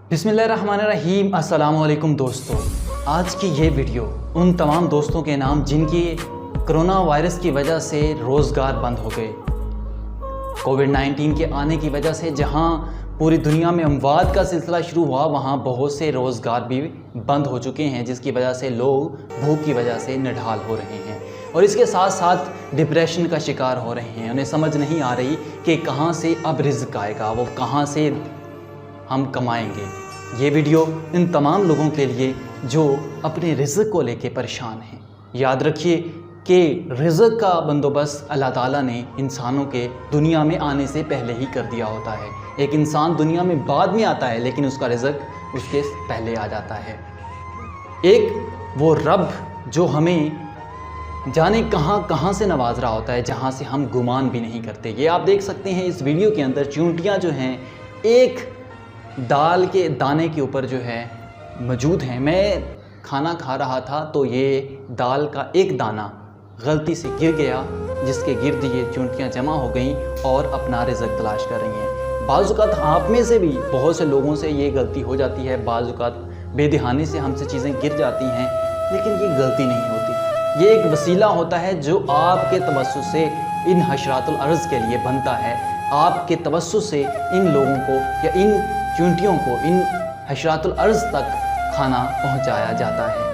बिस्मिल्लाहिर्रहमानिर्रहीम। अस्सलाम वालेकुम दोस्तों, आज की ये वीडियो उन तमाम दोस्तों के नाम जिनकी कोरोना वायरस की वजह से रोज़गार बंद हो गए, कोविड-19 के आने की वजह से जहां पूरी दुनिया में अमवात का सिलसिला शुरू हुआ, वहां बहुत से रोज़गार भी बंद हो चुके हैं, जिसकी वजह से लोग भूख की वजह से निढाल हो रहे हैं और इसके साथ साथ डिप्रेशन का शिकार हो रहे हैं। उन्हें समझ नहीं आ रही कि कहां से अब रिज़्क आएगा, वो कहां से हम कमाएंगे। ये वीडियो इन तमाम लोगों के लिए जो अपने रिज़्क को लेके परेशान हैं। याद रखिए कि रिज़्क का बंदोबस्त अल्लाह ताला ने इंसानों के दुनिया में आने से पहले ही कर दिया होता है। एक इंसान दुनिया में बाद में आता है, लेकिन उसका रिज़्क उसके पहले आ जाता है। एक वो रब जो हमें जाने कहाँ से नवाज रहा होता है, जहाँ से हम गुमान भी नहीं करते। ये आप देख सकते हैं इस वीडियो के अंदर, चींटियाँ जो हैं एक दाल के दाने के ऊपर जो है मौजूद हैं। मैं खाना खा रहा था तो ये दाल का एक दाना गलती से गिर गया, जिसके गिर्द ये चींटियाँ जमा हो गईं और अपना रिज़्क तलाश कर रही हैं। बाज़ औक़ात आप में से भी बहुत से लोगों से ये गलती हो जाती है, बाज़ औक़ात बेदहानी से हमसे चीज़ें गिर जाती हैं, लेकिन ये गलती नहीं होती। ये एक वसीला होता है जो आपके तवस्सुस से इन हशरातुल अर्ज़ के लिए बनता है। आपके तवस्सुस से इन लोगों को या इन चींटियों को, इन हशरातुल अर्ज़ तक खाना पहुंचाया जाता है।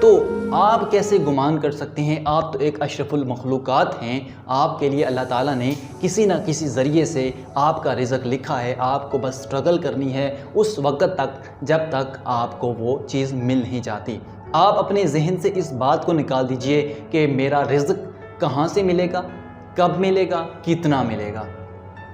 तो आप कैसे गुमान कर सकते हैं? आप तो एक अशरफुल मखलूक़ात हैं। आपके लिए अल्लाह ताला ने किसी न किसी ज़रिए से आपका रिज़्क लिखा है। आपको बस स्ट्रगल करनी है उस वक़्त तक जब तक आपको वो चीज़ मिल नहीं जाती। आप अपने जहन से इस बात को निकाल दीजिए कि मेरा रिज़्क कहाँ से मिलेगा, कब मिलेगा, कितना मिलेगा।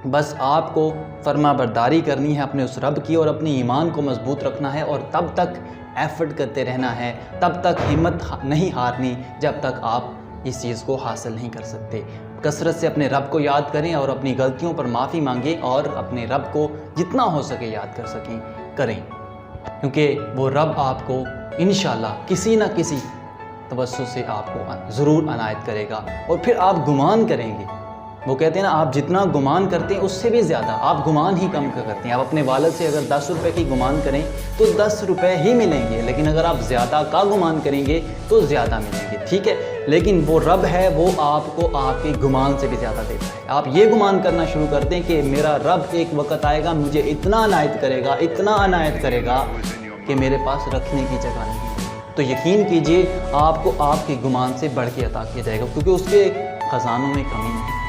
बस आपको फर्माबरदारी करनी है अपने उस रब की और अपने ईमान को मजबूत रखना है और तब तक एफ़र्ट करते रहना है, तब तक हिम्मत नहीं हारनी जब तक आप इस चीज़ को हासिल नहीं कर सकते। कसरत से अपने रब को याद करें और अपनी गलतियों पर माफ़ी मांगें और अपने रब को जितना हो सके याद कर सकें करें, क्योंकि वो रब आपको इंशाअल्लाह किसी न किसी तवस्सुस से आपको ज़रूर अनायत करेगा और फिर आप गुमान करेंगे। वो कहते हैं ना, आप जितना गुमान करते हैं उससे भी ज़्यादा आप गुमान ही कम करते हैं। आप अपने वालिद से अगर 10 रुपये की गुमान करें तो 10 रुपये ही मिलेंगे, लेकिन अगर आप ज़्यादा का गुमान करेंगे तो ज़्यादा मिलेंगे, ठीक है। लेकिन वो रब है, वो आपको आपके गुमान से भी ज़्यादा देता है। आप ये गुमान करना शुरू कर दें कि मेरा रब एक वक्त आएगा, मुझे इतना अनायत करेगा, इतना अनायत करेगा कि मेरे पास रखने की जगह नहीं है। तो यकीन कीजिए आपको आपके गुमान से बढ़ के अता किया जाएगा, क्योंकि उसके ख़जानों में कमी नहीं।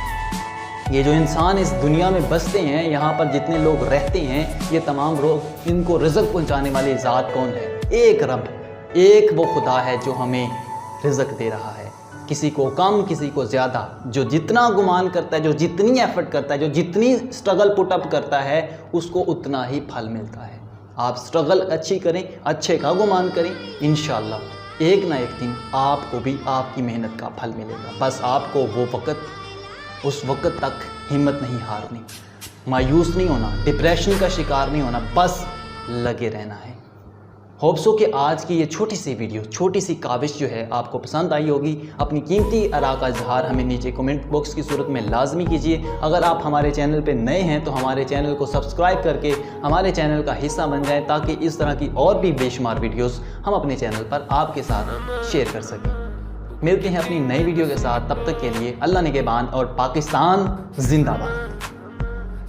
ये जो इंसान इस दुनिया में बसते हैं, यहाँ पर जितने लोग रहते हैं, ये तमाम लोग, इनको रिज़्क पहुँचाने वाली ज़ात कौन है? एक रब, एक वो खुदा है जो हमें रिज़्क दे रहा है। किसी को कम, किसी को ज़्यादा। जो जितना गुमान करता है, जो जितनी एफ़र्ट करता है, जो जितनी स्ट्रगल पुटअप करता है, उसको उतना ही फल मिलता है। आप स्ट्रगल अच्छी करें, अच्छे का गुमान करें, इंशाअल्लाह एक ना एक दिन आपको भी आपकी मेहनत का फल मिलेगा। बस आपको वो वक़्त, उस वक़्त तक हिम्मत नहीं हारनी, मायूस नहीं होना, डिप्रेशन का शिकार नहीं होना, बस लगे रहना है। होप सो कि आज की ये छोटी सी वीडियो, छोटी सी काविश जो है आपको पसंद आई होगी। अपनी कीमती आरा का इजहार हमें नीचे कमेंट बॉक्स की सूरत में लाजमी कीजिए। अगर आप हमारे चैनल पे नए हैं तो हमारे चैनल को सब्सक्राइब करके हमारे चैनल का हिस्सा बन जाएं, ताकि इस तरह की और भी बेशुमार वीडियोज़ हम अपने चैनल पर आपके साथ शेयर कर सकें। मिलते हैं अपनी नई वीडियो के साथ, तब तक के लिए अल्लाह निगहबान और पाकिस्तान जिंदाबाद।